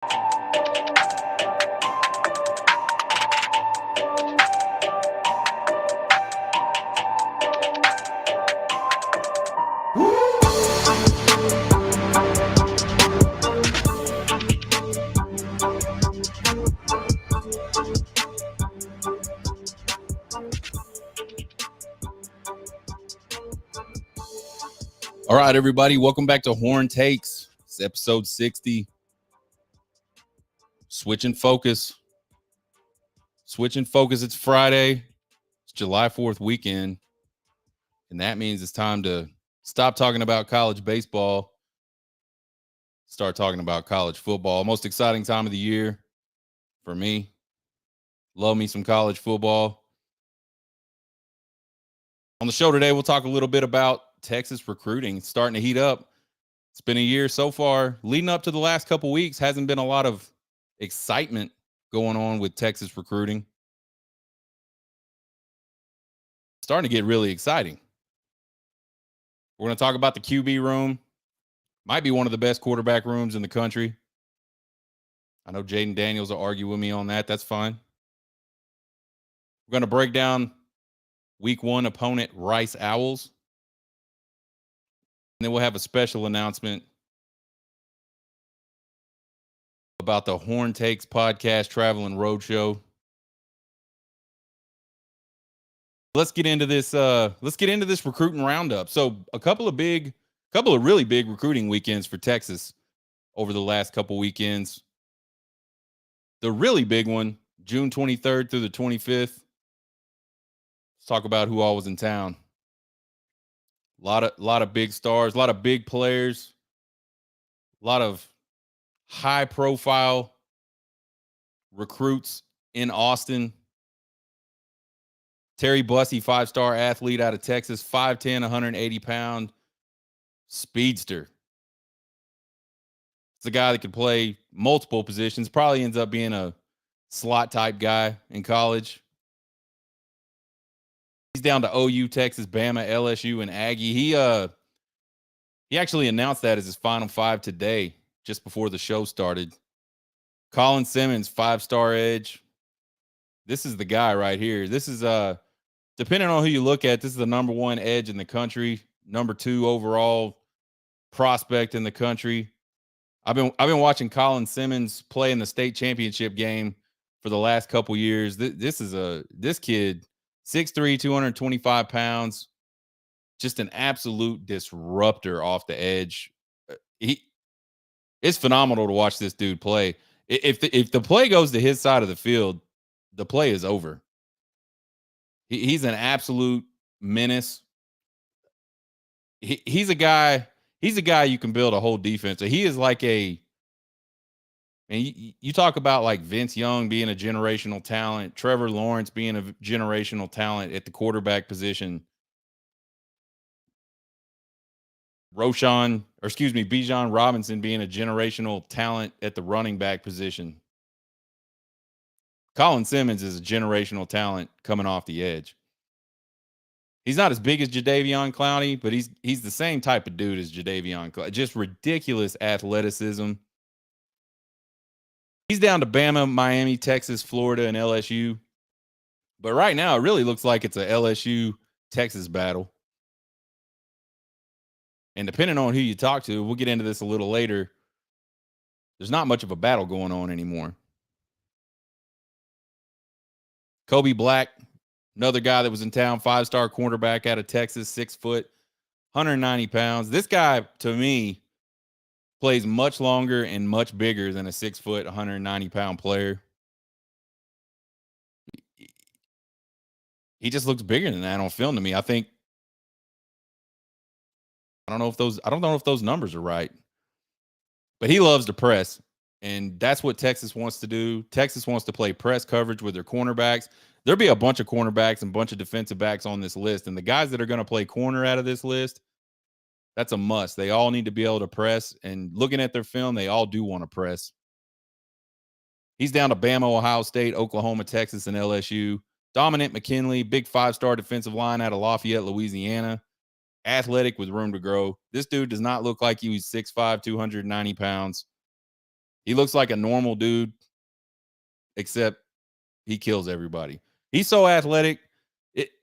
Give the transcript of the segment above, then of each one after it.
All right, everybody, welcome back to Horn Takes. It's episode 60. Switching focus. It's Friday. It's July 4th weekend. And that means it's time to stop talking about college baseball, start talking about college football. Most exciting time of the year for me. Love me some college football. On the show today, we'll talk a little bit about Texas recruiting. It's starting to heat up. It's been a year so far. Leading up to the last couple weeks, hasn't been a lot of excitement going on with Texas recruiting. Starting to get really exciting. We're going to talk about the QB room. Might be one of the best quarterback rooms in the country. I know Jaden Daniels will argue with me on that. That's fine. We're going to break down week one opponent Rice Owls. And then we'll have a special announcement about the Horn Takes podcast travel and roadshow. Let's get into this. Recruiting roundup. So a couple of really big recruiting weekends for Texas over the last couple weekends. The really big one, June 23rd through the 25th. Let's talk about who all was in town. A lot of big stars, a lot of big players, a lot of high profile recruits in Austin. Terry Bussey, 5-star athlete out of Texas, 5'10", 180-pound speedster. It's a guy that could play multiple positions, probably ends up being a slot type guy in college. He's down to OU, Texas, Bama, LSU, and Aggie. He actually announced that as his final five today, just before the show started. Colin Simmons, 5-star edge. This is the guy right here. This is depending on who you look at, this is the number one edge in the country, number 2 overall prospect in the country. I've been watching Colin Simmons play in the state championship game for the last couple years. This kid, 6'3", 225 pounds, just an absolute disruptor off the edge. It's phenomenal to watch this dude play. If the play goes to his side of the field, the play is over. He's an absolute menace. He's a guy you can build a whole defense. So he is like and you talk about like Vince Young being a generational talent, Trevor Lawrence being a generational talent at the quarterback position, Bijan Robinson being a generational talent at the running back position. Colin Simmons is a generational talent coming off the edge. He's not as big as Jadeveon Clowney, but he's the same type of dude as Jadeveon Clowney. Just ridiculous athleticism. He's down to Bama, Miami, Texas, Florida, and LSU. But right now, it really looks like it's a LSU-Texas battle. And depending on who you talk to, we'll get into this a little later, there's not much of a battle going on anymore. Kobe Black, another guy that was in town, 5-star cornerback out of Texas, 6 foot, 190 pounds. This guy, to me, plays much longer and much bigger than a 6 foot, 190-pound player. He just looks bigger than that on film to me. I don't know if those numbers are right, but he loves to press. And that's what Texas wants to do. Texas wants to play press coverage with their cornerbacks. There'll be a bunch of cornerbacks and a bunch of defensive backs on this list. And the guys that are going to play corner out of this list, that's a must. They all need to be able to press. And looking at their film, they all do want to press. He's down to Bama, Ohio State, Oklahoma, Texas, and LSU. Dominic McKinley, big 5-star defensive line out of Lafayette, Louisiana. Athletic with room to grow. This dude does not look like he was 6'5", 290 pounds. He looks like a normal dude, except he kills everybody. He's so athletic.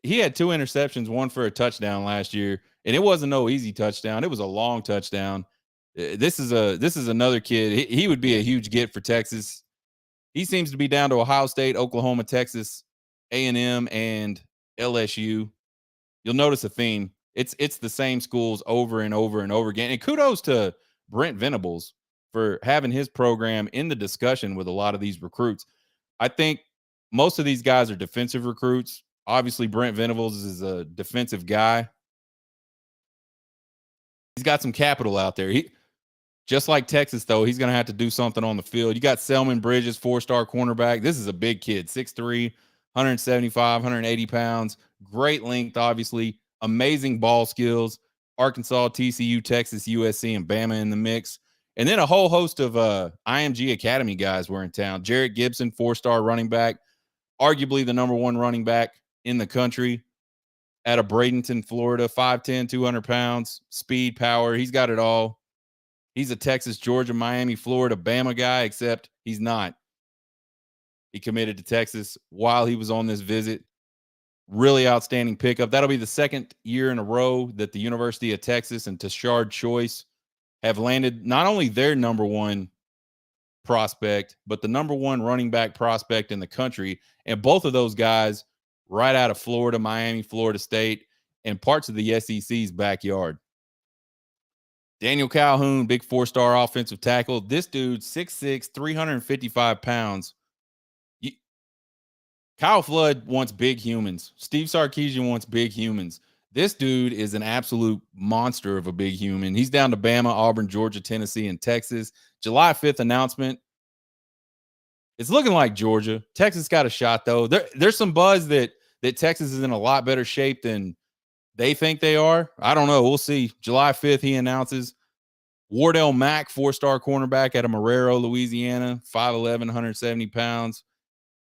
He had 2 interceptions, one for a touchdown last year, and it wasn't no easy touchdown. It was a long touchdown. This is another kid. He would be a huge get for Texas. He seems to be down to Ohio State, Oklahoma, Texas, A&M, and LSU. You'll notice a theme. It's the same schools over and over and over again. And kudos to Brent Venables for having his program in the discussion with a lot of these recruits. I think most of these guys are defensive recruits. Obviously, Brent Venables is a defensive guy. He's got some capital out there. Just like Texas, though, he's going to have to do something on the field. You got Selman Bridges, 4-star cornerback. This is a big kid, 6'3", 175, 180 pounds. Great length, obviously. Amazing ball skills. Arkansas, TCU, Texas, USC, and Bama in the mix. And then a whole host of IMG Academy guys were in town. Jarrett Gibson, 4-star running back, arguably the number 1 running back in the country out of Bradenton, Florida, 5'10", 200 pounds, speed, power. He's got it all. He's a Texas, Georgia, Miami, Florida, Bama guy, except he's not. He committed to Texas while he was on this visit. Really outstanding pickup. That'll be the second year in a row that the University of Texas and Tashard Choice have landed not only their number 1 prospect, but the number 1 running back prospect in the country. And both of those guys right out of Florida, Miami, Florida State, and parts of the SEC's backyard. Daniel Calhoun, big 4-star offensive tackle. This dude, 6'6", 355 pounds. Kyle Flood wants big humans. Steve Sarkisian wants big humans. This dude is an absolute monster of a big human. He's down to Bama, Auburn, Georgia, Tennessee, and Texas. July 5th announcement. It's looking like Georgia. Texas got a shot, though. There's some buzz that Texas is in a lot better shape than they think they are. I don't know. We'll see. July 5th, he announces. Wardell Mack, 4-star cornerback out of Marrero, Louisiana, 5'11", 170 pounds.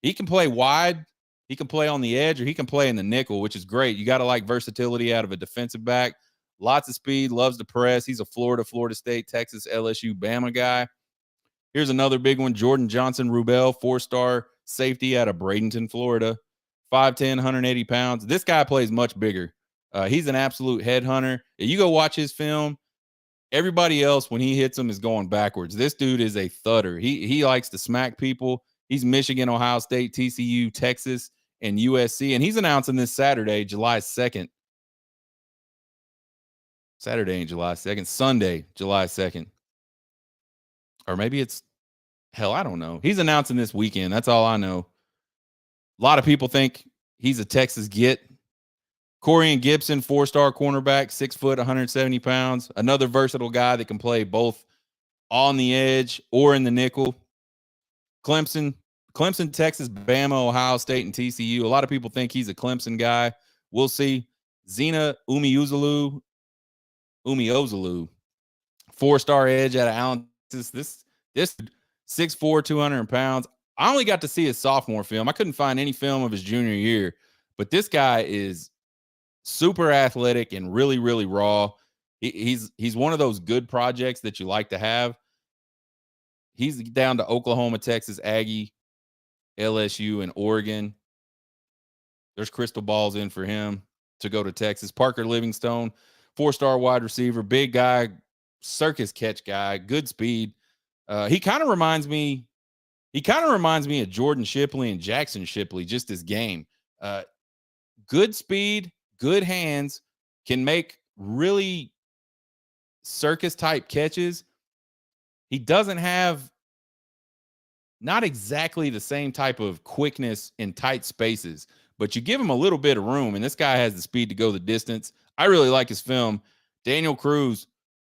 He can play wide. He can play on the edge, or he can play in the nickel, which is great. You got to like versatility out of a defensive back. Lots of speed, loves to press. He's a Florida, Florida State, Texas, LSU, Bama guy. Here's another big one. Jordan Johnson Rubel, 4-star safety out of Bradenton, Florida, 5'10", 180 pounds. This guy plays much bigger. He's an absolute headhunter. You go watch his film. Everybody else, when he hits them, is going backwards. This dude is a thudder. He likes to smack people. He's Michigan, Ohio State, TCU, Texas, and USC. And he's announcing this Saturday, July 2nd. Saturday ain't July 2nd. Sunday, July 2nd. Or maybe it's, hell, I don't know. He's announcing this weekend. That's all I know. A lot of people think he's a Texas get. Corian Gibson, 4-star cornerback, 6 foot, 170 pounds. Another versatile guy that can play both on the edge or in the nickel. Clemson, Texas, Bama, Ohio State, and TCU. A lot of people think he's a Clemson guy. We'll see. Zena Umeozulu, 4-star edge out of Allen, Texas. This 6'4", 200 pounds. I only got to see his sophomore film. I couldn't find any film of his junior year, but this guy is super athletic and really, really raw. He's one of those good projects that you like to have. He's down to Oklahoma, Texas, Aggie, LSU, and Oregon. There's crystal balls in for him to go to Texas. Parker Livingstone, 4-star wide receiver, big guy, circus catch guy, good speed. He kind of reminds me of Jordan Shipley and Jackson Shipley, just his game. Good speed, good hands, can make really circus type catches. He doesn't have not exactly the same type of quickness in tight spaces, but you give him a little bit of room, and this guy has the speed to go the distance. I really like his film. Daniel Cruz,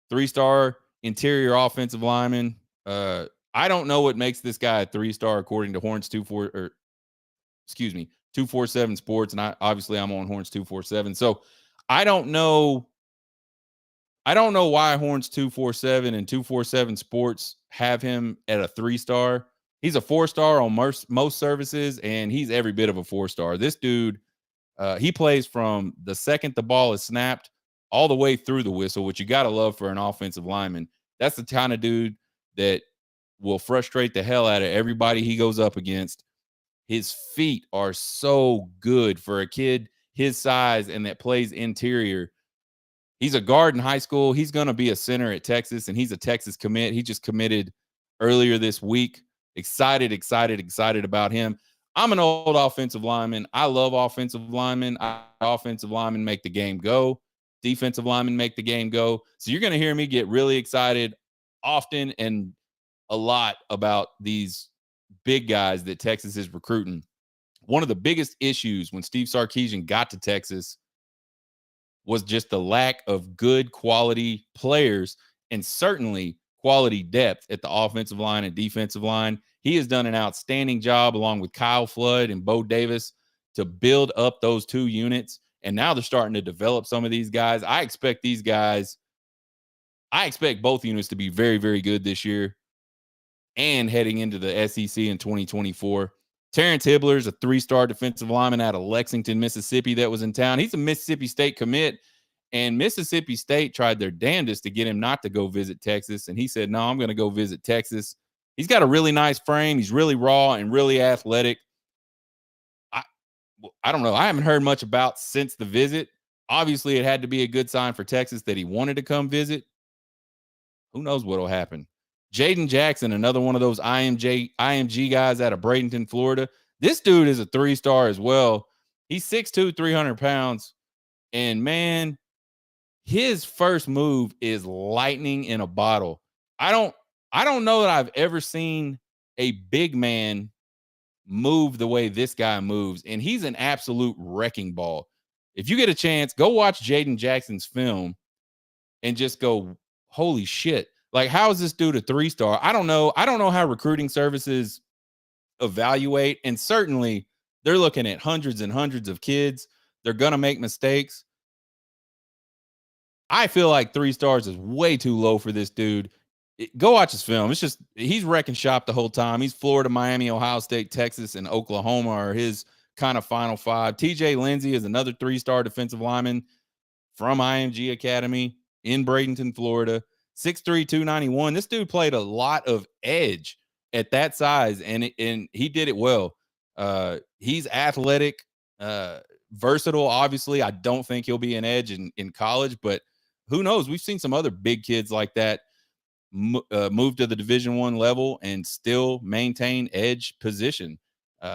3-star interior offensive lineman. I don't know what makes this guy a 3-star according to Horns 247 Sports, and I'm on Horns 247. So I don't know why Horns 247 and 247 Sports have him at a 3-star. He's a 4-star on most services, and he's every bit of a 4-star. This dude, he plays from the second the ball is snapped all the way through the whistle, which you got to love for an offensive lineman. That's the kind of dude that will frustrate the hell out of everybody he goes up against. His feet are so good for a kid his size and that plays interior. He's a guard in high school. He's going to be a center at Texas, and he's a Texas commit. He just committed earlier this week. Excited about him. I'm an old offensive lineman. I love offensive linemen. Offensive linemen make the game go. Defensive linemen make the game go. So you're going to hear me get really excited often and a lot about these big guys that Texas is recruiting. One of the biggest issues when Steve Sarkisian got to Texas was just the lack of good quality players and certainly quality depth at the offensive line and defensive line. He has done an outstanding job along with Kyle Flood and Bo Davis to build up those two units. And now they're starting to develop some of these guys. I expect both units to be very, very good this year and heading into the SEC in 2024. Terrence Hibbler is a 3-star defensive lineman out of Lexington, Mississippi that was in town. He's a Mississippi State commit, and Mississippi State tried their damnedest to get him not to go visit Texas, and he said, no, I'm going to go visit Texas. He's got a really nice frame. He's really raw and really athletic. I don't know. I haven't heard much about since the visit. Obviously, it had to be a good sign for Texas that he wanted to come visit. Who knows what will happen? Jaden Jackson, another one of those IMG guys out of Bradenton, Florida. This dude is a 3-star as well. He's 6'2", 300 pounds. And, man, his first move is lightning in a bottle. I don't know that I've ever seen a big man move the way this guy moves. And he's an absolute wrecking ball. If you get a chance, go watch Jaden Jackson's film and just go, holy shit. Like, how is this dude a 3-star? I don't know. I don't know how recruiting services evaluate. And certainly they're looking at hundreds and hundreds of kids. They're going to make mistakes. I feel like 3 stars is way too low for this dude. Go watch his film. It's just, he's wrecking shop the whole time. He's Florida, Miami, Ohio State, Texas, and Oklahoma are his kind of final 5. TJ Lindsey is another 3-star defensive lineman from IMG Academy in Bradenton, Florida. 6'3", 291. This dude played a lot of edge at that size, and he did it well. He's athletic, versatile. Obviously, I don't think he'll be an edge in college, but who knows? We've seen some other big kids like that move to the Division I level and still maintain edge position.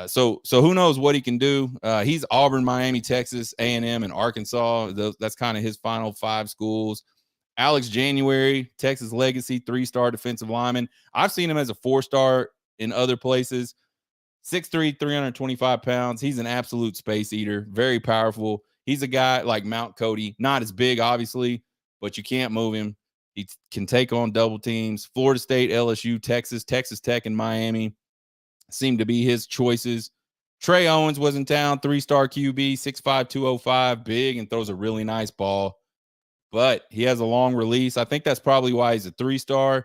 So who knows what he can do? He's Auburn, Miami, Texas, A&M, and Arkansas. That's kind of his final 5 schools. Alex January, Texas Legacy, 3-star defensive lineman. I've seen him as a 4-star in other places. 6'3", 325 pounds. He's an absolute space eater, very powerful. He's a guy like Mount Cody, not as big, obviously, but you can't move him. He can take on double teams. Florida State, LSU, Texas Tech, and Miami seem to be his choices. Trey Owens was in town, 3-star QB, 6'5", 205, big, and throws a really nice ball. But he has a long release. I think that's probably why he's a 3-star.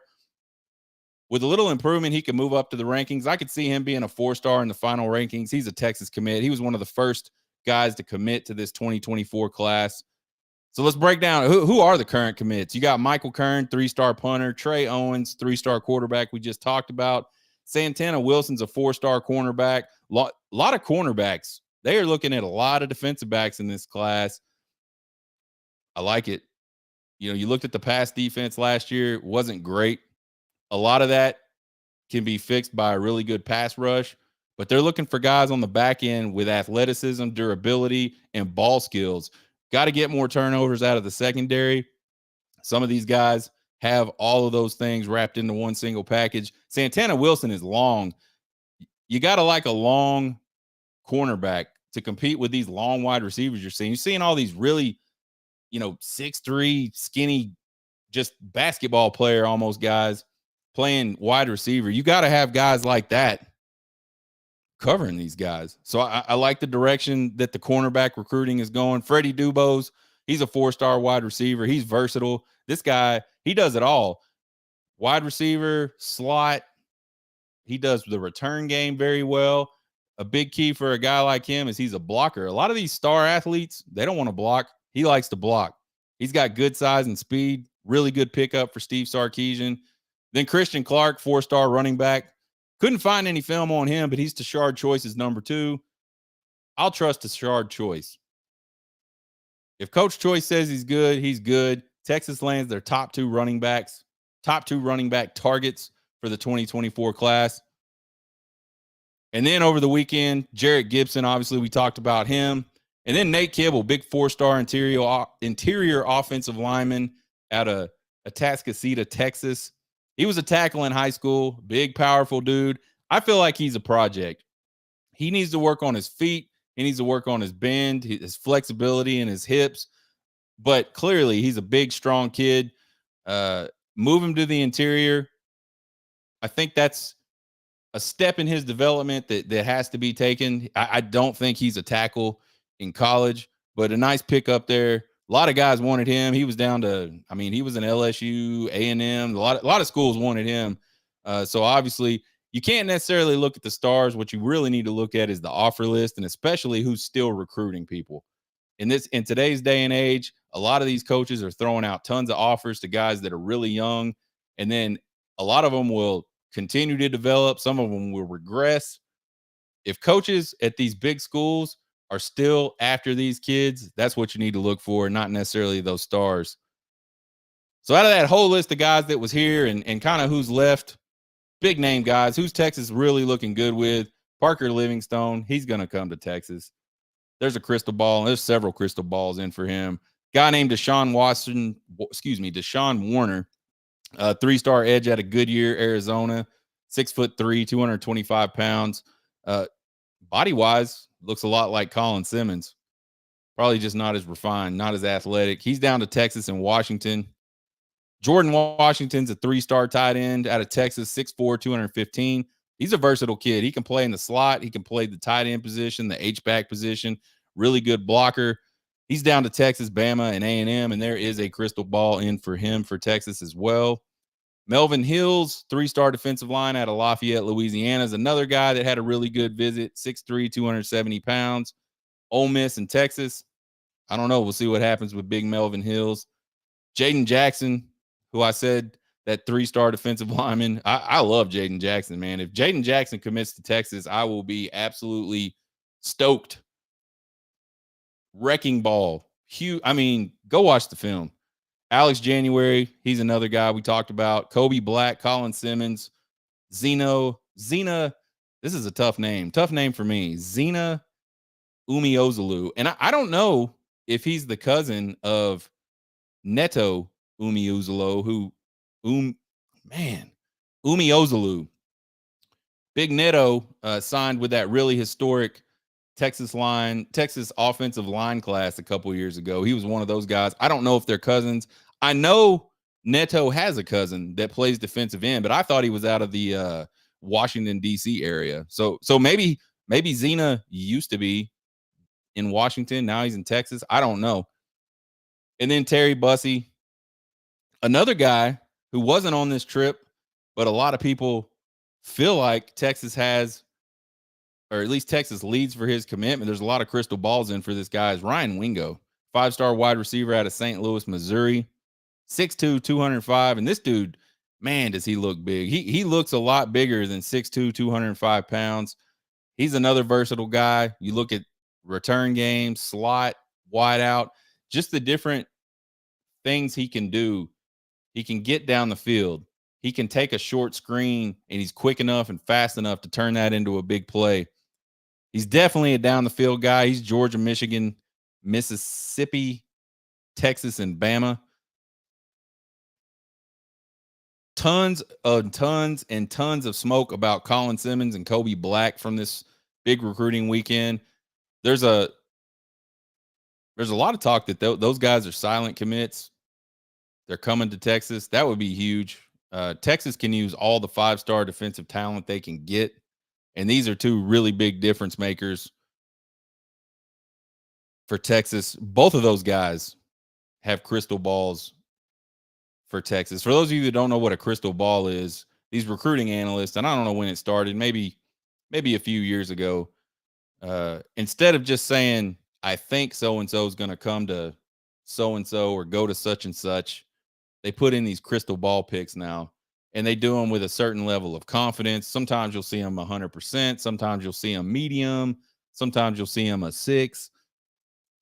With a little improvement, he can move up to the rankings. I could see him being a 4-star in the final rankings. He's a Texas commit. He was one of the first guys to commit to this 2024 class. So let's break down who are the current commits. You got Michael Kern, 3-star punter. Trey Owens, 3-star quarterback we just talked about. Santana Wilson's a 4-star cornerback. Lot of cornerbacks. They are looking at a lot of defensive backs in this class. I like it. You know, you looked at the pass defense last year, it wasn't great. A lot of that can be fixed by a really good pass rush, but they're looking for guys on the back end with athleticism, durability, and ball skills. Got to get more turnovers out of the secondary. Some of these guys have all of those things wrapped into one single package. Santana Wilson is long. You got to like a long cornerback to compete with these long wide receivers you're seeing. You're seeing all these really, 6'3", skinny, just basketball player almost guys playing wide receiver. You got to have guys like that covering these guys. So I like the direction that the cornerback recruiting is going. Freddie Dubose, he's a 4-star wide receiver. He's versatile. This guy, he does it all. Wide receiver, slot. He does the return game very well. A big key for a guy like him is he's a blocker. A lot of these star athletes, they don't want to block. He likes to block. He's got good size and speed, really good pickup for Steve Sarkisian. Then Christian Clark, 4-star running back. Couldn't find any film on him, but he's Tashard Choice's number 2. I'll trust Tashard Choice. If Coach Choice says he's good, he's good. Texas lands their top 2 running back targets for the 2024 class. And then over the weekend, Jarrett Gibson, obviously we talked about him. And then Nate Kibble, big 4-star interior offensive lineman out of Atascocita, Texas. He was a tackle in high school, big, powerful dude. I feel like he's a project. He needs to work on his feet. He needs to work on his bend, his flexibility, and his hips. But clearly, he's a big, strong kid. Move him to the interior. I think that's a step in his development that has to be taken. I don't think he's a tackle in college, but a nice pickup there. A lot of guys wanted him. He was down to, I mean, he was in LSU, A&M. A lot of schools wanted him. So obviously, you can't necessarily look at the stars. What you really need to look at is the offer list, and especially who's still recruiting people. In today's day and age, a lot of these coaches are throwing out tons of offers to guys that are really young, and then a lot of them will continue to develop. Some of them will regress. If coaches at these big schools are still after these kids, that's what you need to look for, not necessarily those stars. So out of that whole list of guys that was here and kind of who's left, big name guys, who's Texas really looking good with? Parker Livingstone, he's going to come to Texas. There's a crystal ball, and there's several crystal balls in for him. Guy named Deshaun Warner, 3-star edge out of Goodyear, Arizona, 6'3", 225 pounds. Body-wise, looks a lot like Colin Simmons. Probably just not as refined, not as athletic. He's down to Texas and Washington. Jordan Washington's a 3-star tight end out of Texas, 6'4", 215. He's a versatile kid. He can play in the slot. He can play the tight end position, the H-back position. Really good blocker. He's down to Texas, Bama, and A&M, and there is a crystal ball in for him for Texas as well. Melvin Hills, 3-star defensive line out of Lafayette, Louisiana, is another guy that had a really good visit, 6'3", 270 pounds. Ole Miss and Texas. I don't know. We'll see what happens with big Melvin Hills. Jaden Jackson, who I said that 3-star defensive lineman. I love Jaden Jackson, man. If Jaden Jackson commits to Texas, I will be absolutely stoked. Wrecking ball. Huge. I mean, go watch the film. Alex January, he's another guy we talked about. Kobe Black, Colin Simmons, Zena. This is a tough name. Tough name for me. Zena Umeozulu. And I don't know if he's the cousin of Neto Umeozulu, Umeozulu. Big Neto signed with that really historic Texas offensive line class a couple years ago. He was one of those guys. I don't know if they're cousins. I know Neto has a cousin that plays defensive end, but I thought he was out of the Washington, D.C. area. So maybe Zena used to be in Washington. Now he's in Texas. I don't know. And then Terry Bussey, another guy who wasn't on this trip, but a lot of people feel like Texas has, or at least Texas leads for his commitment. There's a lot of crystal balls in for this guy. Is Ryan Wingo, 5-star wide receiver out of St. Louis, Missouri, 6'2", 205. And this dude, man, does he look big. He looks a lot bigger than 6'2", 205 pounds. He's another versatile guy. You look at return game, slot, wide out, just the different things he can do. He can get down the field. He can take a short screen, and he's quick enough and fast enough to turn that into a big play. He's definitely a down the field guy. He's Georgia, Michigan, Mississippi, Texas, and Bama. Tons and tons of smoke about Colin Simmons and Kobe Black from this big recruiting weekend. There's a lot of talk that those guys are silent commits. They're coming to Texas. That would be huge. Texas can use all the 5-star defensive talent they can get. And these are two really big difference makers for Texas. Both of those guys have crystal balls for Texas. For those of you that don't know what a crystal ball is, these recruiting analysts, and I don't know when it started, maybe a few years ago, instead of just saying, I think so-and-so is going to come to so-and-so or go to such and such, they put in these crystal ball picks now. and they do them with a certain level of confidence. Sometimes you'll see them 100%. Sometimes you'll see them medium. Sometimes you'll see them a 6.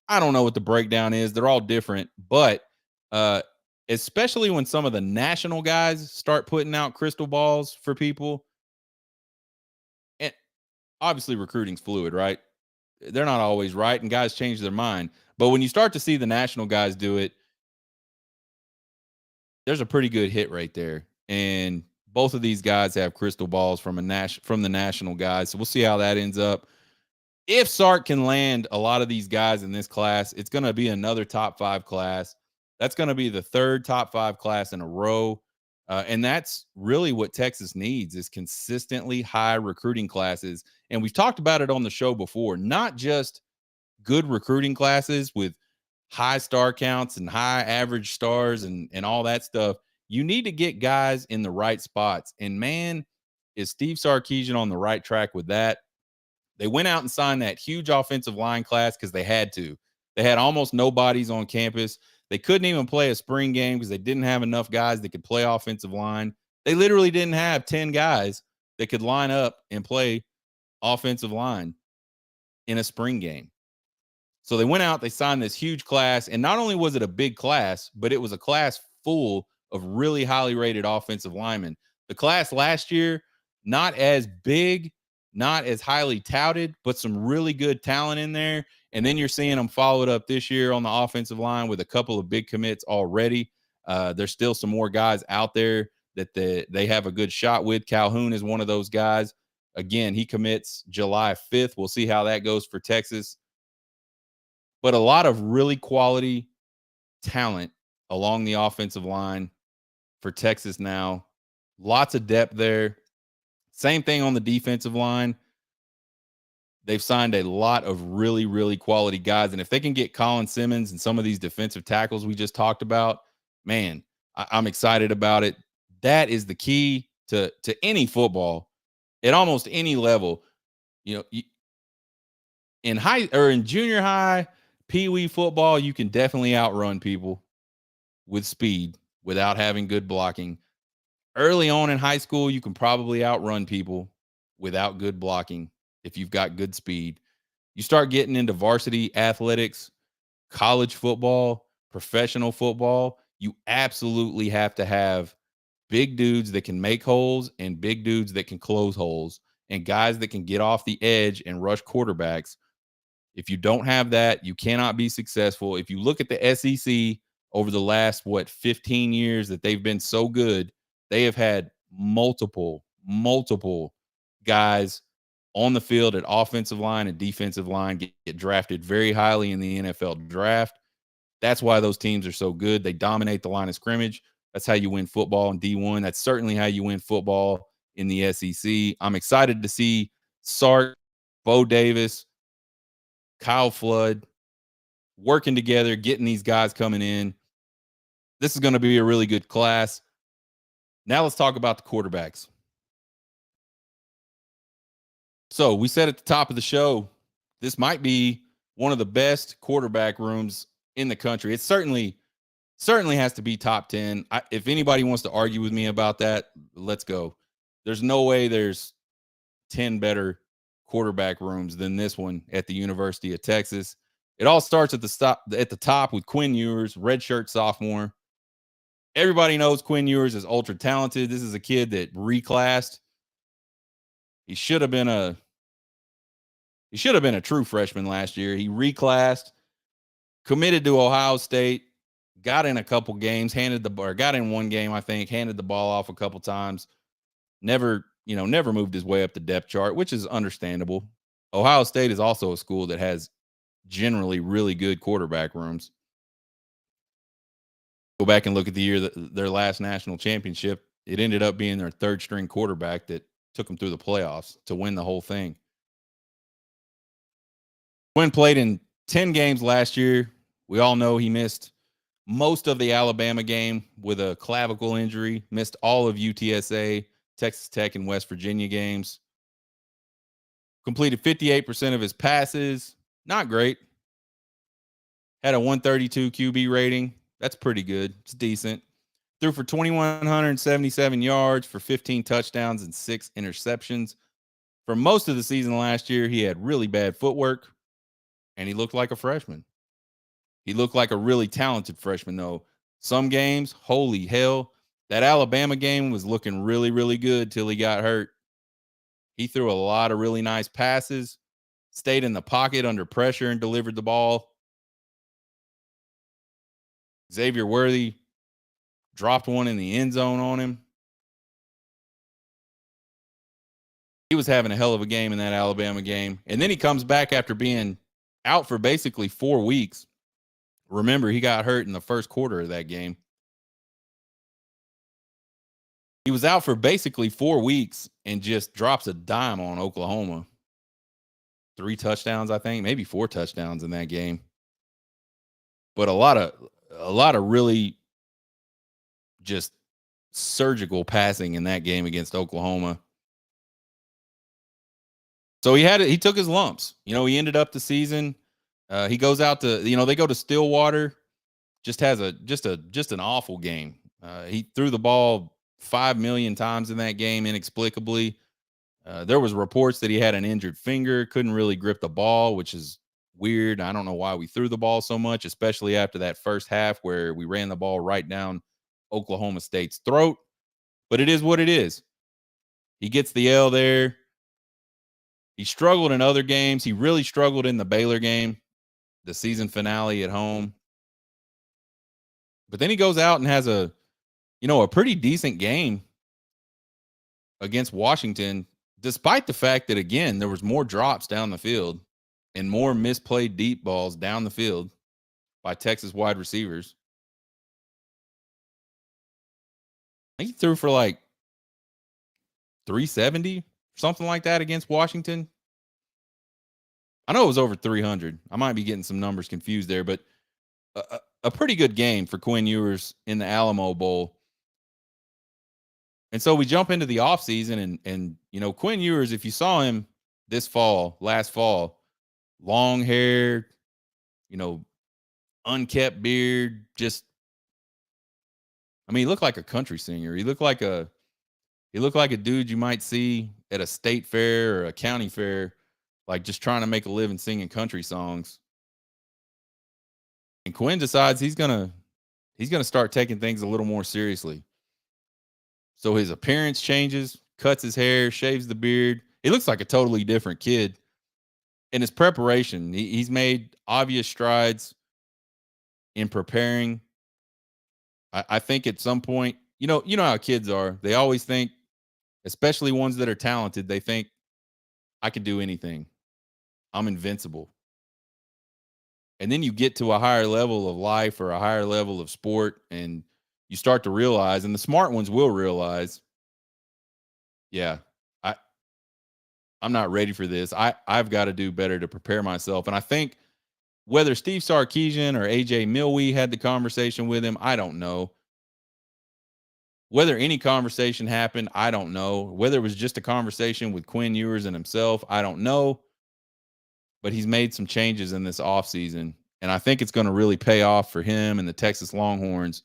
I don't know what the breakdown is. They're all different, but uh, especially when some of the national guys start putting out crystal balls for people, and obviously recruiting's fluid, right? They're not always right, and guys change their mind. But when you start to see the national guys do it, there's a pretty good hit right there. And both of these guys have crystal balls from from the national guys. So we'll see how that ends up. If Sark can land a lot of these guys in this class, it's going to be another top 5 class. That's going to be the third top 5 class in a row. And that's really what Texas needs is consistently high recruiting classes. And we've talked about it on the show before, not just good recruiting classes with high star counts and high average stars and all that stuff. You need to get guys in the right spots. And man, is Steve Sarkisian on the right track with that? They went out and signed that huge offensive line class because they had to. They had almost no bodies on campus. They couldn't even play a spring game because they didn't have enough guys that could play offensive line. They literally didn't have 10 guys that could line up and play offensive line in a spring game. So they went out, they signed this huge class, and not only was it a big class, but it was a class full of really highly rated offensive linemen. The class last year, not as big, not as highly touted, but some really good talent in there. And then you're seeing them followed up this year on the offensive line with a couple of big commits already. There's still some more guys out there that they have a good shot with. Calhoun is one of those guys. Again, he commits July 5th. We'll see how that goes for Texas. But a lot of really quality talent along the offensive line for Texas now. Lots of depth there. Same thing on the defensive line. They've signed a lot of really, really quality guys. And if they can get Colin Simmons and some of these defensive tackles we just talked about, man, I'm excited about it. That is the key to any football at almost any level. You know, in high or in junior high, pee-wee football, you can definitely outrun people with speed without having good blocking. Early on in high school, you can probably outrun people without good blocking if you've got good speed. You start getting into varsity athletics, college football, professional football, you absolutely have to have big dudes that can make holes and big dudes that can close holes and guys that can get off the edge and rush quarterbacks. If you don't have that, you cannot be successful. If you look at the SEC over the last, 15 years that they've been so good, they have had multiple guys on the field at offensive line and defensive line get drafted very highly in the NFL draft. That's why those teams are so good. They dominate the line of scrimmage. That's how you win football in D1. That's certainly how you win football in the SEC. I'm excited to see Sark, Bo Davis, Kyle Flood working together, getting these guys coming in. This is going to be a really good class. Now let's talk about the quarterbacks. So we said at the top of the show, this might be one of the best quarterback rooms in the country. It certainly has to be top 10. If anybody wants to argue with me about that, let's go. There's no way there's 10 better quarterback rooms than this one at the University of Texas. It all starts at the top with Quinn Ewers, redshirt sophomore. Everybody knows Quinn Ewers is ultra talented. This is a kid that reclassed. He should have been a true freshman last year. He reclassed, committed to Ohio State, got in a couple games, got in one game, I think, handed the ball off a couple times. Never moved his way up the depth chart, which is understandable. Ohio State is also a school that has generally really good quarterback rooms. Go back and look at the year their last national championship. It ended up being their third string quarterback that took them through the playoffs to win the whole thing. Quinn played in 10 games last year. We all know he missed most of the Alabama game with a clavicle injury, missed all of UTSA, Texas Tech, and West Virginia games. Completed 58% of his passes. Not great. Had a 132 QB rating. That's pretty good. It's decent. Threw for 2,177 yards for 15 touchdowns and 6 interceptions. For most of the season last year, he had really bad footwork and he looked like a freshman. He looked like a really talented freshman, though. Some games, holy hell, that Alabama game was looking really, really good till he got hurt. He threw a lot of really nice passes, stayed in the pocket under pressure and delivered the ball. Xavier Worthy dropped one in the end zone on him. He was having a hell of a game in that Alabama game. And then he comes back after being out for basically 4 weeks. Remember, he got hurt in the first quarter of that game. He was out for basically 4 weeks and just drops a dime on Oklahoma. 3 touchdowns, I think, maybe 4 touchdowns in that game. But a lot of really just surgical passing in that game against Oklahoma. So he took his lumps. He ended up the season. He goes out to, they go to Stillwater. Just has an awful game. He threw the ball 5 million times in that game inexplicably. There was reports that he had an injured finger, couldn't really grip the ball, which is weird. I don't know why we threw the ball so much, especially after that first half where we ran the ball right down Oklahoma State's throat. But it is what it is. He gets the L there. He struggled in other games. He really struggled in the Baylor game, the season finale at home. But then he goes out and has a pretty decent game against Washington, despite the fact that, again, there was more drops down the field and more misplayed deep balls down the field by Texas wide receivers. I think he threw for like 370, something like that against Washington. I know it was over 300. I might be getting some numbers confused there, but a pretty good game for Quinn Ewers in the Alamo Bowl. And so we jump into the offseason and Quinn Ewers, if you saw him last fall, long hair, unkept beard, he looked like a country singer. He looked like a dude you might see at a state fair or a county fair, like just trying to make a living singing country songs. And Quinn decides he's gonna start taking things a little more seriously. So his appearance changes, cuts his hair, shaves the beard. He looks like a totally different kid. In his preparation, he's made obvious strides in preparing. I think at some point, you know how kids are. They always think, especially ones that are talented, they think, I could do anything. I'm invincible. And then you get to a higher level of life or a higher level of sport, and you start to realize, and the smart ones will realize, yeah, I'm not ready for this. I've got to do better to prepare myself. And I think whether Steve Sarkisian or AJ Milwee had the conversation with him, I don't know. Whether any conversation happened, I don't know. Whether it was just a conversation with Quinn Ewers and himself, I don't know. But he's made some changes in this offseason, and I think it's going to really pay off for him and the Texas Longhorns.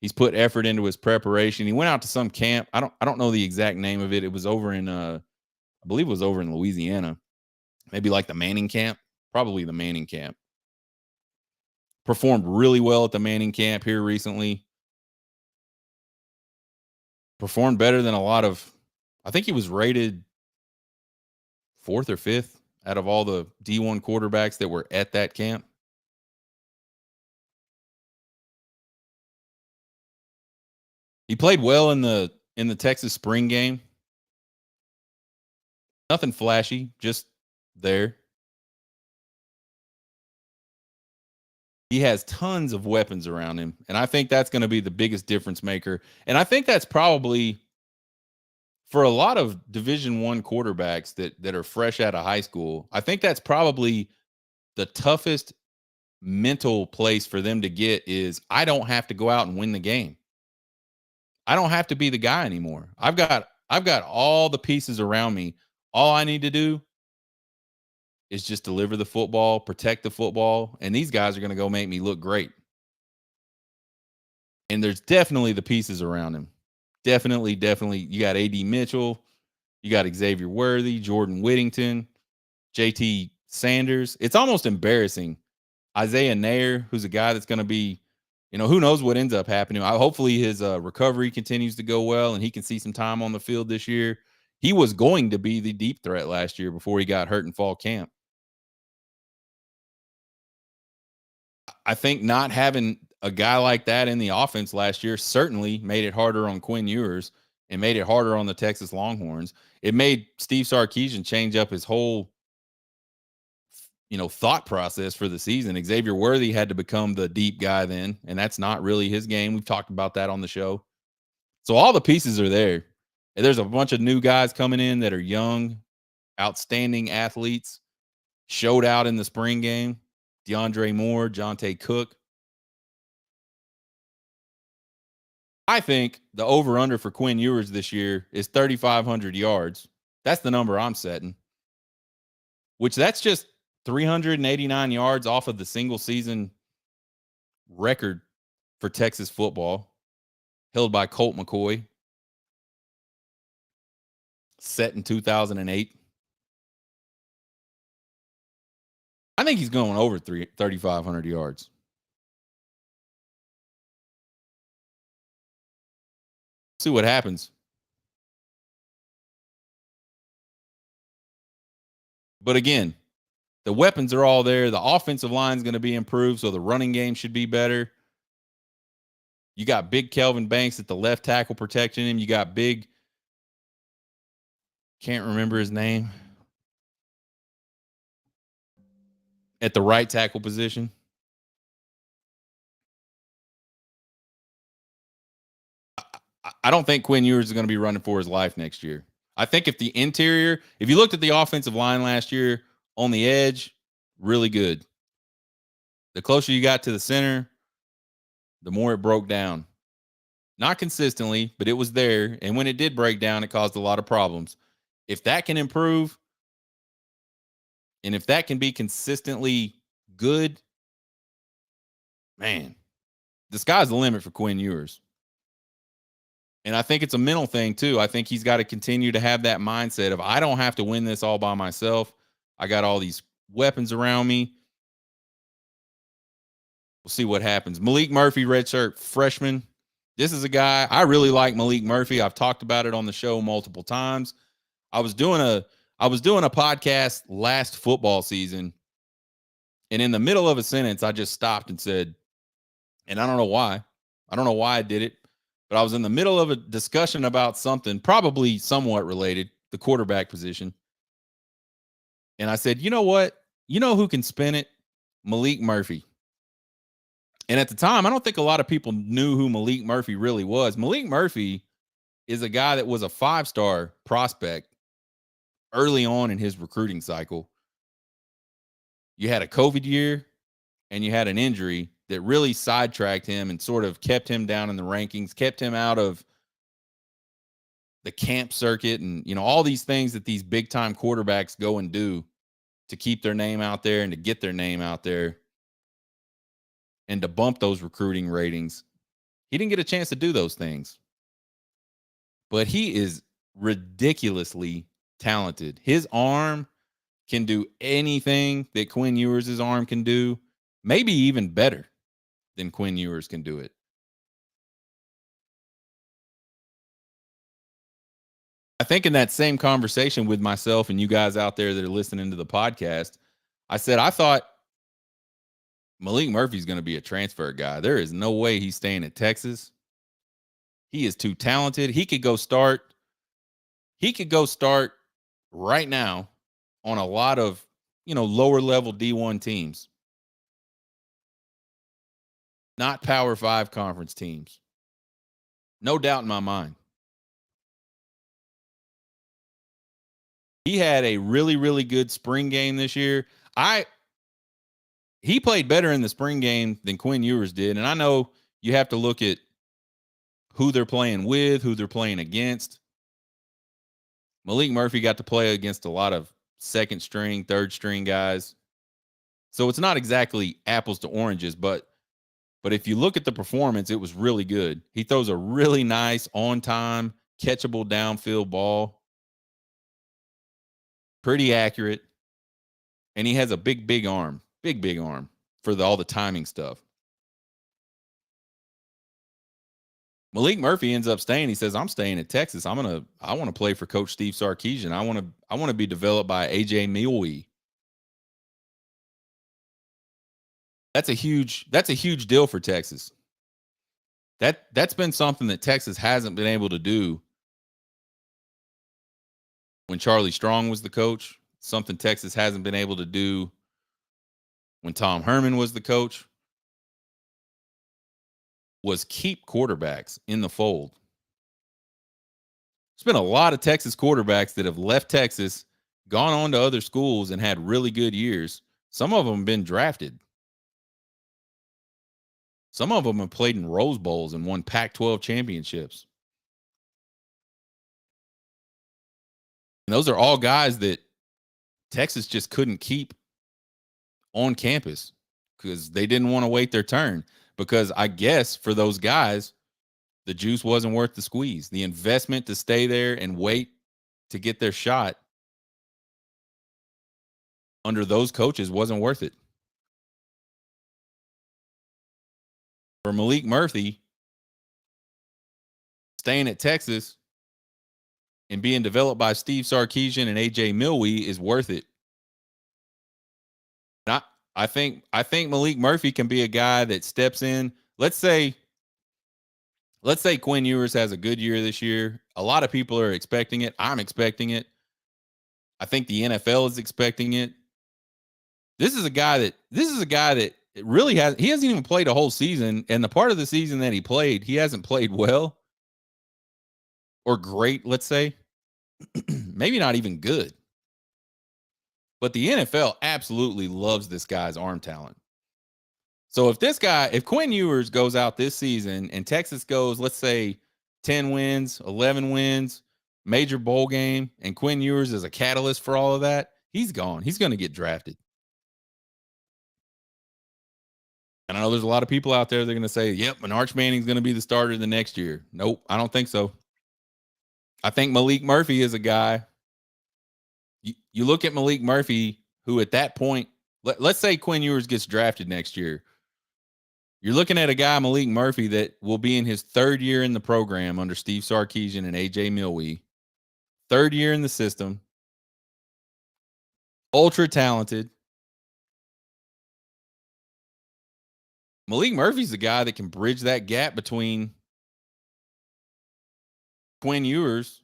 He's put effort into his preparation. He went out to some camp. I don't know the exact name of it. It was over in I believe it was over in Louisiana. Maybe like the Manning camp. Probably the Manning camp. Performed really well at the Manning camp here recently. Performed better than a lot of, I think he was rated 4th or 5th out of all the D1 quarterbacks that were at that camp. He played well in the Texas spring game. Nothing flashy, just there. He has tons of weapons around him, and I think that's going to be the biggest difference maker. And I think that's probably, for a lot of Division I quarterbacks that are fresh out of high school, I think that's probably the toughest mental place for them to get is, I don't have to go out and win the game. I don't have to be the guy anymore. I've got all the pieces around me. All I need to do is just deliver the football, protect the football, and these guys are going to go make me look great. And there's definitely the pieces around him. Definitely. You got AD Mitchell, you got Xavier Worthy, Jordan Whittington, JT Sanders. It's almost embarrassing. Isaiah Nair, who's a guy that's going to be, who knows what ends up happening. Hopefully his recovery continues to go well and he can see some time on the field this year. He was going to be the deep threat last year before he got hurt in fall camp. I think not having a guy like that in the offense last year certainly made it harder on Quinn Ewers and made it harder on the Texas Longhorns. It made Steve Sarkisian change up his whole thought process for the season. Xavier Worthy had to become the deep guy then, and that's not really his game. We've talked about that on the show. So all the pieces are there. And there's a bunch of new guys coming in that are young, outstanding athletes, showed out in the spring game. DeAndre Moore, Jonte Cook. I think the over-under for Quinn Ewers this year is 3,500 yards. That's the number I'm setting, which that's just 389 yards off of the single season record for Texas football held by Colt McCoy, set in 2008. I think he's going over 3,500 yards. See what happens. But again, the weapons are all there. The offensive line is going to be improved, so the running game should be better. You got big Kelvin Banks at the left tackle protecting him. You got big, can't remember his name, at the right tackle position. I don't think Quinn Ewers is going to be running for his life next year. I think if you looked at the offensive line last year on the edge, really good. The closer you got to the center, the more it broke down. Not consistently, but it was there. And when it did break down, it caused a lot of problems. If that can improve, and if that can be consistently good, man, the sky's the limit for Quinn Ewers. And I think it's a mental thing too. I think he's got to continue to have that mindset of, I don't have to win this all by myself. I got all these weapons around me. We'll see what happens. Maalik Murphy, redshirt freshman. This is a guy, I really like Maalik Murphy. I've talked about it on the show multiple times. I was doing a podcast last football season, and in the middle of a sentence, I just stopped and said, and I don't know why. I don't know why I did it, but I was in the middle of a discussion about something, probably somewhat related, the quarterback position. And I said, you know what? You know who can spin it? Maalik Murphy. And at the time, I don't think a lot of people knew who Maalik Murphy really was. Maalik Murphy is a guy that was a 5-star prospect early on in his recruiting cycle. You had a COVID year and you had an injury that really sidetracked him and sort of kept him down in the rankings, kept him out of the camp circuit and, all these things that these big time quarterbacks go and do to keep their name out there and to get their name out there and to bump those recruiting ratings. He didn't get a chance to do those things. But he is ridiculously talented. His arm can do anything that Quinn Ewers' arm can do, maybe even better than Quinn Ewers can do it. I think in that same conversation with myself and you guys out there that are listening to the podcast, I said, I thought Maalik Murphy's going to be a transfer guy. There is no way he's staying at Texas. He is too talented. He could go start right now on a lot of, lower level D1 teams. Not Power 5 conference teams. No doubt in my mind. He had a really, really good spring game this year. He played better in the spring game than Quinn Ewers did. And I know you have to look at who they're playing with, who they're playing against. Maalik Murphy got to play against a lot of second string, third string guys. So it's not exactly apples to oranges, but But if you look at the performance, it was really good. He throws a really nice on time, catchable downfield ball, pretty accurate. And he has a big arm, big arm for all the timing stuff. Malik Murphy ends up staying. He says, "I'm staying at Texas. I want to play for Coach Steve Sarkisian. I want to be developed by AJ Milwee." That's a huge deal for Texas. That's been something that Texas hasn't been able to do when Charlie Strong was the coach. Something Texas hasn't been able to do when Tom Herman was the coach. Was keep quarterbacks in the fold. There's been a lot of Texas quarterbacks that have left Texas, gone on to other schools, and had really good years. Some of them have been drafted. Some of them have played in Rose Bowls and won Pac-12 championships. And those are all guys that Texas just couldn't keep on campus because they didn't want to wait their turn. Because I guess for those guys, the juice wasn't worth the squeeze. The investment to stay there and wait to get their shot under those coaches wasn't worth it. For Malik Murphy, staying at Texas and being developed by Steve Sarkisian and AJ Milwee is worth it. I think Malik Murphy can be a guy that steps in. Let's say Quinn Ewers has a good year this year. A lot of people are expecting it. I'm expecting it. I think the NFL is expecting it. This is a guy that really hasn't even played a whole season. And the part of the season that he played, he hasn't played well or great, let's say. Maybe not even good. But the NFL absolutely loves this guy's arm talent. So if Quinn Ewers goes out this season and Texas goes, let's say 10 wins, 11 wins, major bowl game, and Quinn Ewers is a catalyst for all of that, he's gone. He's going to get drafted. And I know there's a lot of people out there that are going to say, yep, and Arch Manning's going to be the starter the next year. Nope, I don't think so. I think Malik Murphy is a guy. You look at Malik Murphy, who at that point, let's say Quinn Ewers gets drafted next year. You're looking at a guy, Malik Murphy, that will be in his third year in the program under Steve Sarkisian and AJ Milwee. Third year in the system. Ultra talented. Malik Murphy's the guy that can bridge that gap between Quinn Ewers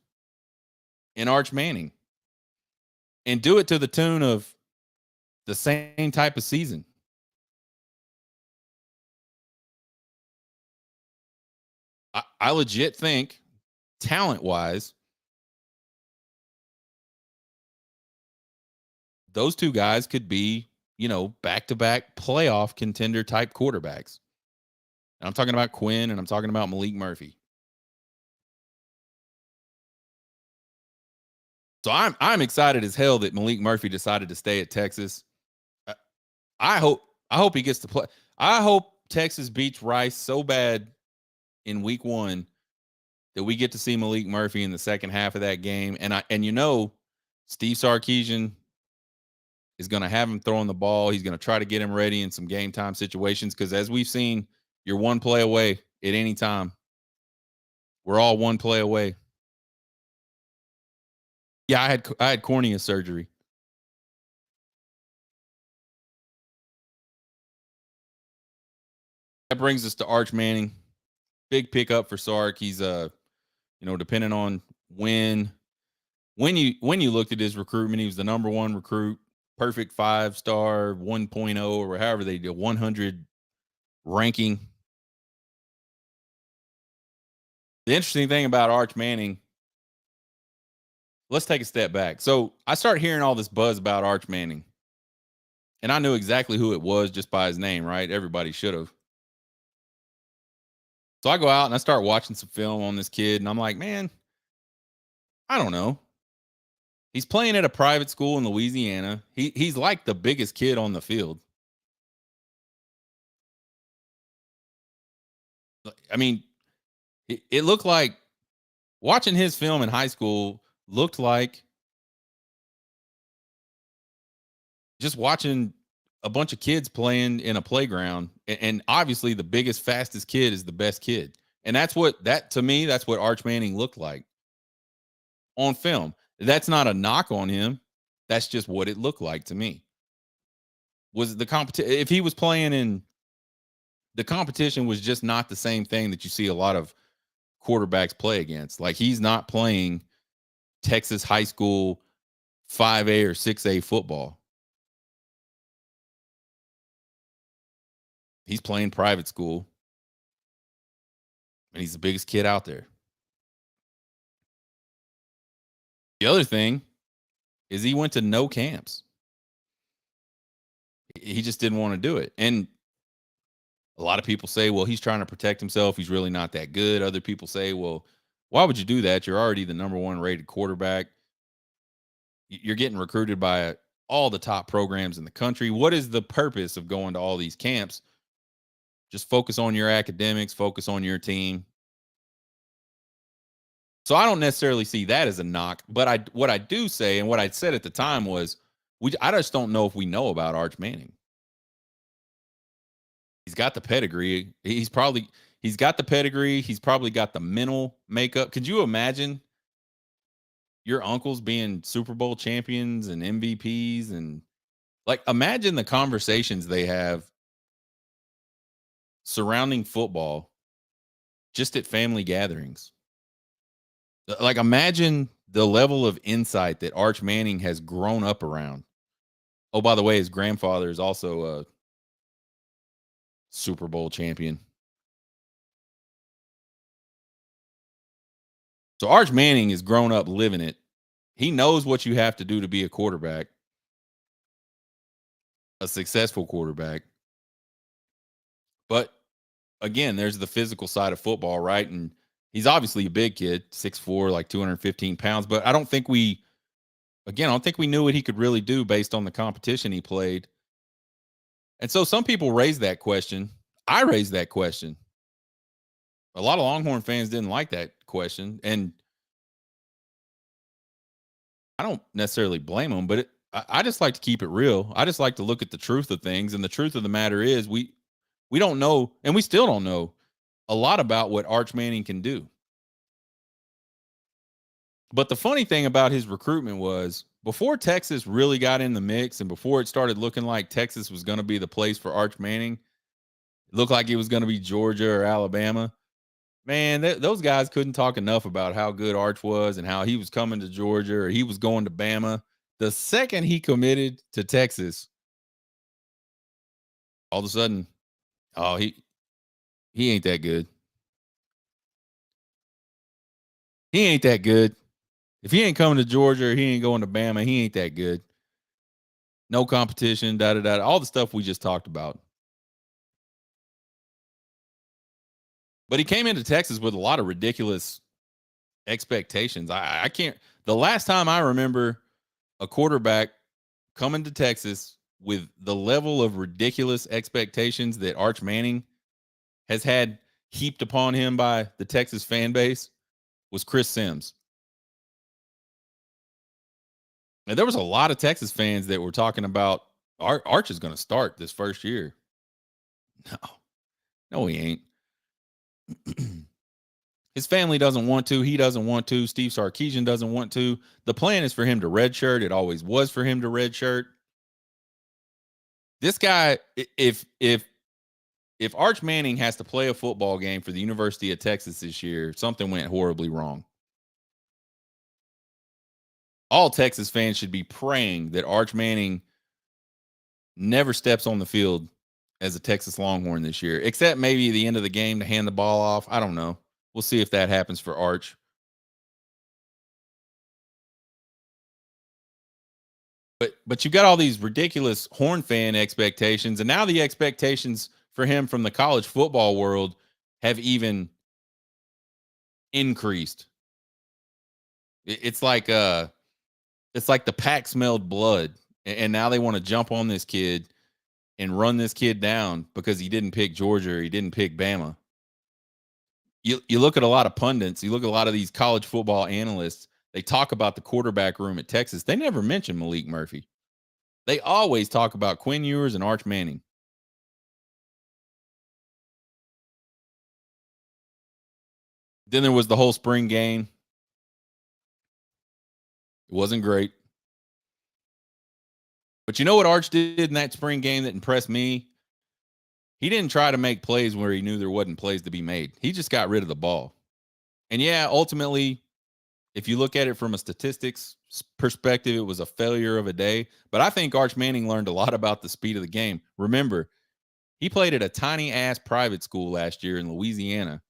and Arch Manning and do it to the tune of the same type of season. I legit think, talent-wise, those two guys could be, back-to-back playoff contender type quarterbacks. And I'm talking about Quinn and I'm talking about Malik Murphy. So I'm excited as hell that Malik Murphy decided to stay at Texas. I hope he gets to play. I hope Texas beats Rice so bad in week 1 that we get to see Malik Murphy in the second half of that game. And Steve Sarkisian is going to have him throwing the ball. He's going to try to get him ready in some game time situations because, as we've seen, you're one play away at any time. We're all one play away. Yeah, I had cornea surgery. That brings us to Arch Manning. Big pickup for Sark. He's depending on when you looked at his recruitment, he was the number 1 recruit, perfect 5-star, 1.0, or however they did 100 ranking. The interesting thing about Arch Manning, let's take a step back. So I start hearing all this buzz about Arch Manning. And I knew exactly who it was just by his name, right? Everybody should have. So I go out and I start watching some film on this kid, and I'm like, man, I don't know. He's playing at a private school in Louisiana. He's like the biggest kid on the field. I mean, it looked like watching his film in high school looked like just watching a bunch of kids playing in a playground. And obviously, the biggest, fastest kid is the best kid. And that to me, that's what Arch Manning looked like on film. That's not a knock on him. That's just what it looked like to me. Was the competition, if he was playing in the competition, was just not the same thing that you see a lot of quarterbacks play against. Like, he's not playing Texas high school 5A or 6A football. He's playing private school, and he's the biggest kid out there. The other thing is he went to no camps. He just didn't want to do it. And a lot of people say, well, he's trying to protect himself. He's really not that good. Other people say, well, why would you do that? You're already the number one rated quarterback. You're getting recruited by all the top programs in the country. What is the purpose of going to all these camps? Just focus on your academics, focus on your team. So I don't necessarily see that as a knock, but what I do say, and what I said at the time was, I just don't know if we know about Arch Manning. He's got the pedigree. He's got the pedigree. He's probably got the mental makeup. Could you imagine your uncles being Super Bowl champions and MVPs, and like, imagine the conversations they have surrounding football just at family gatherings. Like, imagine the level of insight that Arch Manning has grown up around. Oh, by the way, his grandfather is also a Super Bowl champion. So Arch Manning has grown up living it. He knows what you have to do to be a quarterback, a successful quarterback. But again, there's the physical side of football, right? And he's obviously a big kid, 6'4", like 215 pounds. But I don't think we knew what he could really do based on the competition he played. And so some people raised that question. I raised that question. A lot of Longhorn fans didn't like that question. And I don't necessarily blame them, but I just like to keep it real. I just like to look at the truth of things. And the truth of the matter is we don't know, and we still don't know a lot about what Arch Manning can do. But the funny thing about his recruitment was, before Texas really got in the mix and before it started looking like Texas was going to be the place for Arch Manning, it looked like it was going to be Georgia or Alabama. Man, those guys couldn't talk enough about how good Arch was and how he was coming to Georgia or he was going to Bama. The second he committed to Texas, all of a sudden, oh, he ain't that good. He ain't that good. If he ain't coming to Georgia or he ain't going to Bama, he ain't that good. No competition, da da da. All the stuff we just talked about. But he came into Texas with a lot of ridiculous expectations. I can't. The last time I remember a quarterback coming to Texas with the level of ridiculous expectations that Arch Manning has had heaped upon him by the Texas fan base was Chris Sims. And there was a lot of Texas fans that were talking about Arch is going to start this first year. No, no, he ain't. His family doesn't want to. He doesn't want to. Steve Sarkisian doesn't want to. The plan is for him to redshirt. It always was for him to redshirt. This guy, if Arch Manning has to play a football game for the University of Texas this year, something went horribly wrong. All Texas fans should be praying that Arch Manning never steps on the field as a Texas Longhorn this year, except maybe the end of the game to hand the ball off. I don't know. We'll see if that happens for Arch. But you got all these ridiculous Horn fan expectations, and now the expectations for him from the college football world have even increased. It's like the pack smelled blood, and now they want to jump on this kid and run this kid down because he didn't pick Georgia or he didn't pick Bama. You look at a lot of pundits, you look at a lot of these college football analysts, they talk about the quarterback room at Texas. They never mention Malik Murphy. They always talk about Quinn Ewers and Arch Manning. Then there was the whole spring game. It wasn't great. But you know what Arch did in that spring game that impressed me? He didn't try to make plays where he knew there wasn't plays to be made. He just got rid of the ball. And yeah, ultimately, if you look at it from a statistics perspective, it was a failure of a day. But I think Arch Manning learned a lot about the speed of the game. Remember, he played at a tiny ass private school last year in Louisiana.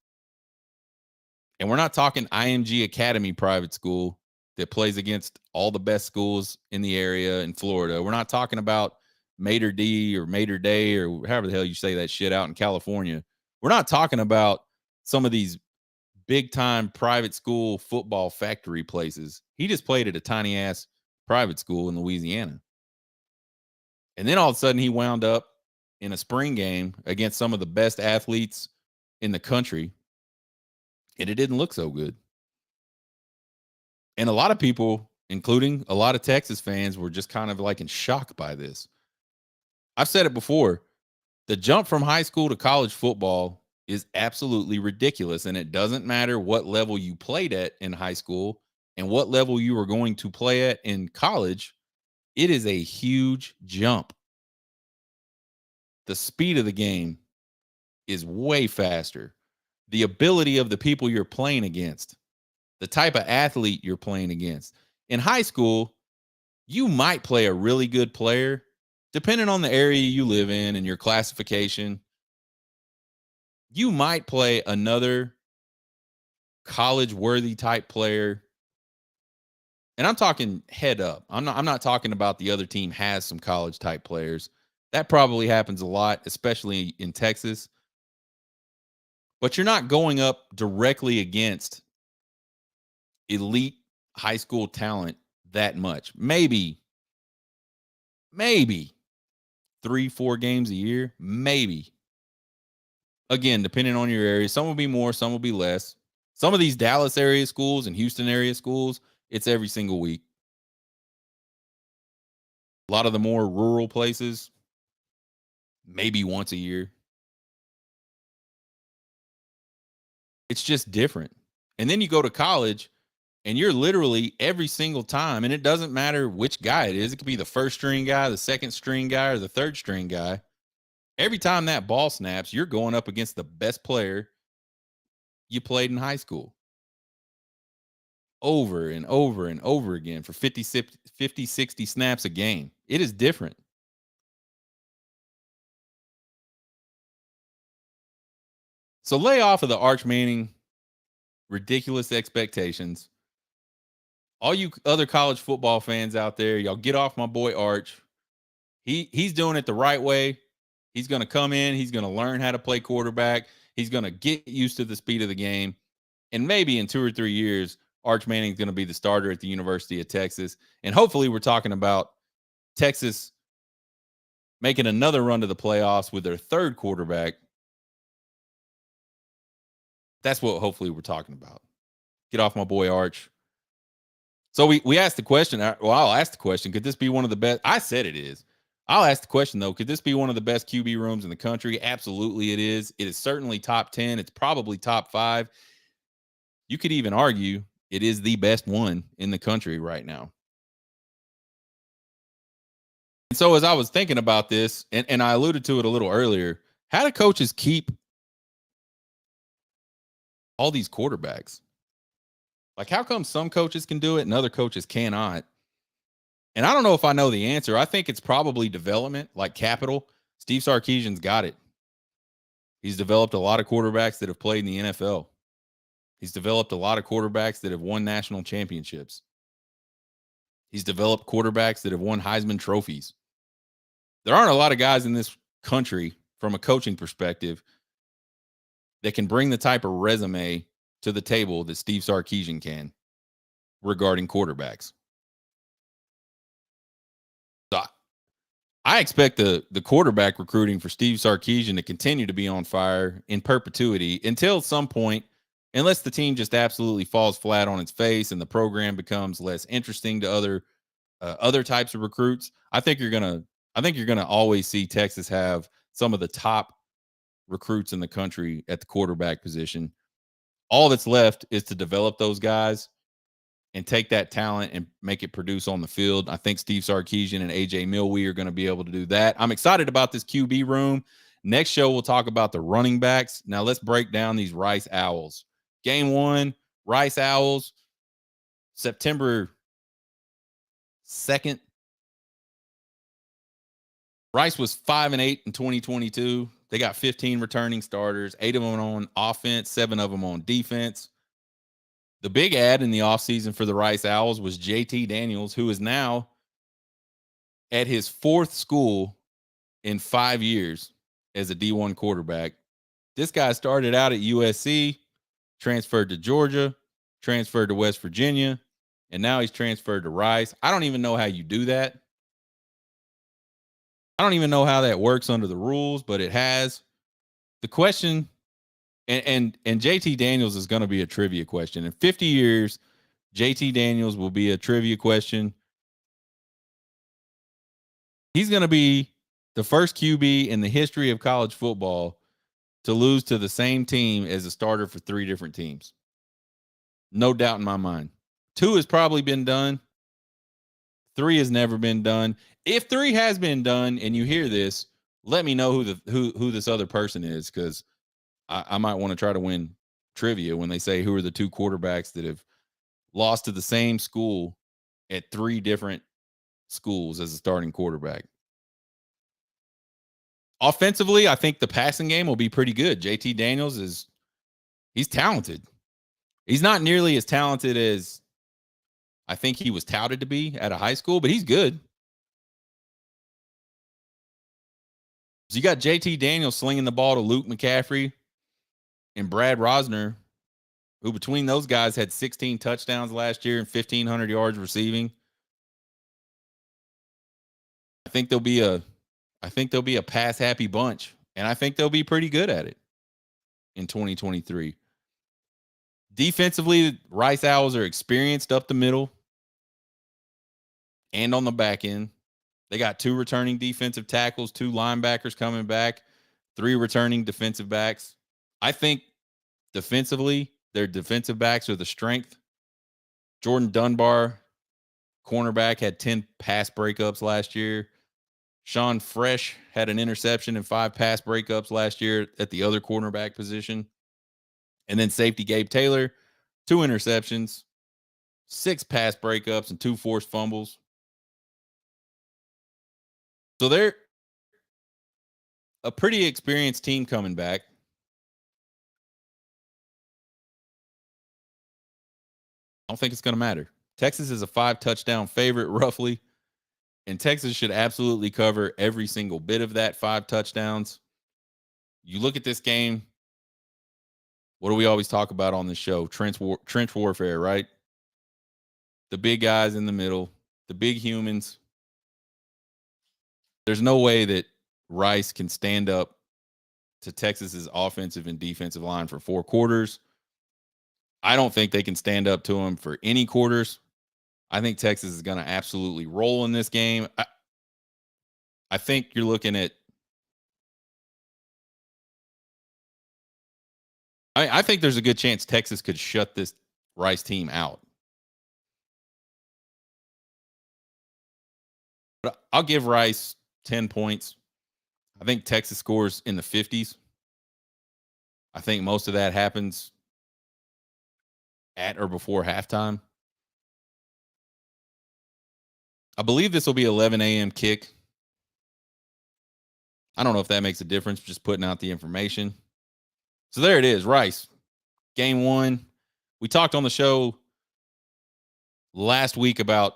And we're not talking IMG Academy private school that plays against all the best schools in the area in Florida. We're not talking about Mater D or Mater Day or however the hell you say that shit out in California. We're not talking about some of these big time private school football factory places. He just played at a tiny ass private school in Louisiana. And then all of a sudden he wound up in a spring game against some of the best athletes in the country. And it didn't look so good. And a lot of people, including a lot of Texas fans, were just kind of like in shock by this. I've said it before. The jump from high school to college football is absolutely ridiculous. And it doesn't matter what level you played at in high school and what level you are going to play at in college. It is a huge jump. The speed of the game is way faster. The ability of the people you're playing against, the type of athlete you're playing against. In high school, you might play a really good player, depending on the area you live in and your classification. You might play another college-worthy type player. And I'm talking head up. I'm not talking about the other team has some college type players. That probably happens a lot, especially in Texas. But you're not going up directly against elite high school talent that much. Maybe 3-4 games a year. Maybe. Again, depending on your area. Some will be more, some will be less. Some of these Dallas area schools and Houston area schools, it's every single week. A lot of the more rural places, maybe once a year. It's just different. And then you go to college and you're literally every single time, and it doesn't matter which guy it is. It could be the first string guy, the second string guy, or the third string guy. Every time that ball snaps, you're going up against the best player you played in high school. Over and over and over again for 50, 60 snaps a game. It is different. So lay off of the Arch Manning ridiculous expectations. All you other college football fans out there, y'all get off my boy Arch. He's doing it the right way. He's going to come in. He's going to learn how to play quarterback. He's going to get used to the speed of the game. And maybe in 2 or 3 years, Arch Manning's going to be the starter at the University of Texas. And hopefully we're talking about Texas making another run to the playoffs with their third quarterback. That's what hopefully we're talking about. Get off my boy Arch. So we asked the question. Well, I'll ask the question. Could this be one of the best? I said it is. I'll ask the question, though. Could this be one of the best QB rooms in the country? Absolutely it is. It is certainly top 10. It's probably top 5. You could even argue it is the best one in the country right now. And so as I was thinking about this, and I alluded to it a little earlier, how do coaches keep all these quarterbacks? Like, how come some coaches can do it and other coaches cannot? And I don't know if I know the answer. I think it's probably development, like capital. Steve Sarkisian's got it. He's developed a lot of quarterbacks that have played in the NFL. He's developed a lot of quarterbacks that have won national championships. He's developed quarterbacks that have won Heisman trophies. There aren't a lot of guys in this country, from a coaching perspective, that can bring the type of resume to the table that Steve Sarkisian can regarding quarterbacks. So I expect the quarterback recruiting for Steve Sarkisian to continue to be on fire in perpetuity until some point unless the team just absolutely falls flat on its face and the program becomes less interesting to other types of recruits. I think you're gonna always see Texas have some of the top recruits in the country at the quarterback position. All that's left is to develop those guys and take that talent and make it produce on the field. I think Steve Sarkisian and AJ Milwee are going to be able to do that. I'm excited about this QB room. Next show, we'll talk about the running backs. Now, let's break down these Rice Owls. Game 1, Rice Owls, September 2nd. Rice was 5-8 in 2022. They got 15 returning starters, 8 of them on offense, 7 of them on defense. The big ad in the offseason for the Rice Owls was JT Daniels, who is now at his 4th school in 5 years as a D1 quarterback. This guy started out at USC, transferred to Georgia, transferred to West Virginia, and now he's transferred to Rice. I don't even know how you do that. I don't even know how that works under the rules, but it has. The question, and JT Daniels is going to be a trivia question. In 50 years, JT Daniels will be a trivia question. He's going to be the first QB in the history of college football to lose to the same team as a starter for 3 different teams. No doubt in my mind. 2 has probably been done. 3 has never been done. If 3 has been done and you hear this, let me know who this other person is, because I might want to try to win trivia when they say who are the 2 quarterbacks that have lost to the same school at 3 different schools as a starting quarterback. Offensively, I think the passing game will be pretty good. JT Daniels he's talented. He's not nearly as talented as I think he was touted to be at a high school, but he's good. So you got JT Daniels slinging the ball to Luke McCaffrey and Brad Rosner, who between those guys had 16 touchdowns last year and 1,500 yards receiving. I think they'll be a pass happy bunch, and I think they'll be pretty good at it in 2023. Defensively, Rice Owls are experienced up the middle and on the back end. They got 2 returning defensive tackles, 2 linebackers coming back, 3 returning defensive backs. I think defensively, their defensive backs are the strength. Jordan Dunbar, cornerback, had 10 pass breakups last year. Sean Fresh had an interception and 5 pass breakups last year at the other cornerback position. And then safety Gabe Taylor, 2 interceptions, 6 pass breakups, and 2 forced fumbles. So they're a pretty experienced team coming back. I don't think it's going to matter. Texas is a 5 touchdown favorite, roughly. And Texas should absolutely cover every single bit of that 5 touchdowns. You look at this game, what do we always talk about on this show? Trench warfare, right? The big guys in the middle, the big humans. There's no way that Rice can stand up to Texas's offensive and defensive line for 4 quarters. I don't think they can stand up to them for any quarters. I think Texas is going to absolutely roll in this game. I think you're looking at. I think there's a good chance Texas could shut this Rice team out. But I'll give Rice 10 points. I think Texas scores in the 50s. I think most of that happens at or before halftime. I believe this will be 11 a.m. kick. I don't know if that makes a difference, just putting out the information. So there it is, Rice. Game 1. We talked on the show last week about,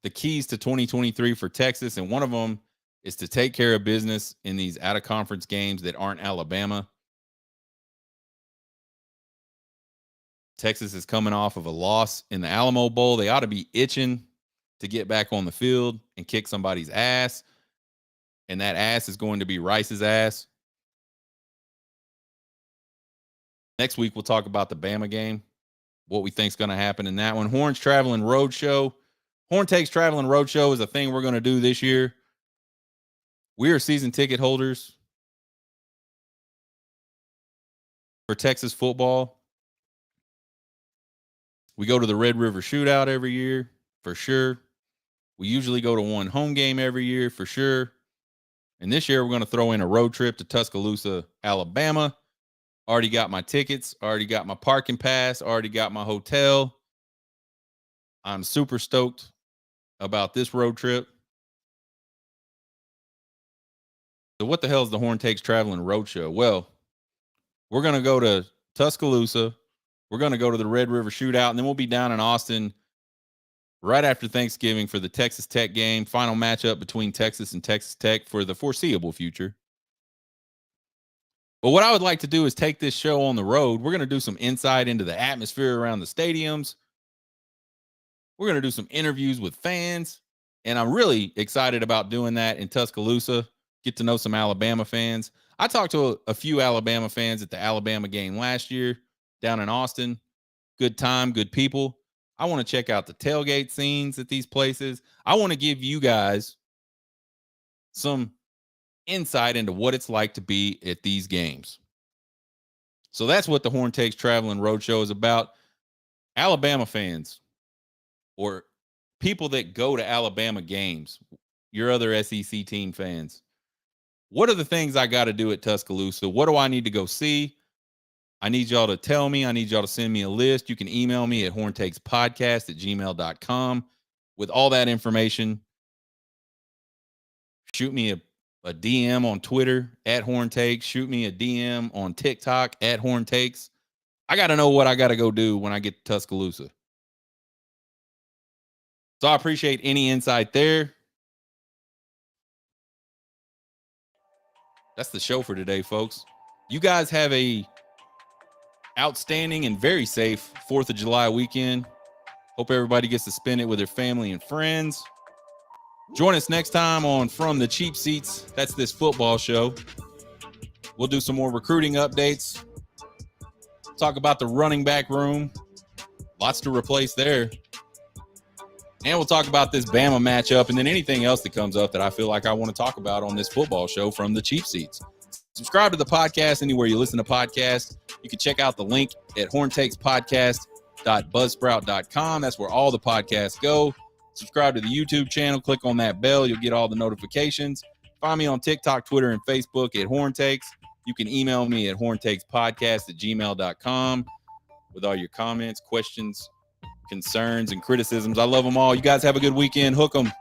the keys to 2023 for Texas, and one of them is to take care of business in these out-of-conference games that aren't Alabama. Texas is coming off of a loss in the Alamo Bowl. They ought to be itching to get back on the field and kick somebody's ass. And that ass is going to be Rice's ass. Next week, we'll talk about the Bama game, what we think is going to happen in that one. Horns Traveling Roadshow. Horn Takes Traveling Roadshow is a thing we're going to do this year. We are season ticket holders for Texas football. We go to the Red River Shootout every year, for sure. We usually go to one home game every year, for sure. And this year, we're going to throw in a road trip to Tuscaloosa, Alabama. Already got my tickets, already got my parking pass, already got my hotel. I'm super stoked about this road trip. So what the hell is the Horn Takes Traveling Roadshow? Well, we're going to go to Tuscaloosa. We're going to go to the Red River Shootout, and then we'll be down in Austin right after Thanksgiving for the Texas Tech game, final matchup between Texas and Texas Tech for the foreseeable future. But what I would like to do is take this show on the road. We're going to do some insight into the atmosphere around the stadiums. We're going to do some interviews with fans, and I'm really excited about doing that in Tuscaloosa. Get to know some Alabama fans. I talked to a few Alabama fans at the Alabama game last year down in Austin. Good time, good people. I want to check out the tailgate scenes at these places. I want to give you guys some insight into what it's like to be at these games. So that's what the Horn Takes Traveling Roadshow is about. Alabama fans or people that go to Alabama games, your other SEC team fans. What are the things I got to do at Tuscaloosa? What do I need to go see? I need y'all to tell me. I need y'all to send me a list. You can email me at horntakespodcast@gmail.com with all that information. Shoot me a DM on Twitter at Horntakes. Shoot me a DM on TikTok at Horntakes. I got to know what I got to go do when I get to Tuscaloosa. So I appreciate any insight there. That's the show for today, folks. You guys have a outstanding and very safe 4th of July weekend. Hope everybody gets to spend it with their family and friends. Join us next time on From the Cheap Seats. That's this football show. We'll do some more recruiting updates. Talk about the running back room. Lots to replace there. And we'll talk about this Bama matchup and then anything else that comes up that I feel like I want to talk about on this football show from the Cheap Seats. Subscribe to the podcast anywhere you listen to podcasts. You can check out the link at horntakespodcast.buzzsprout.com. That's where all the podcasts go. Subscribe to the YouTube channel. Click on that bell. You'll get all the notifications. Find me on TikTok, Twitter, and Facebook at Horntakes. You can email me at horntakespodcast@gmail.com with all your comments, questions, concerns, and criticisms. I love them all. You guys have a good weekend. Hook 'em.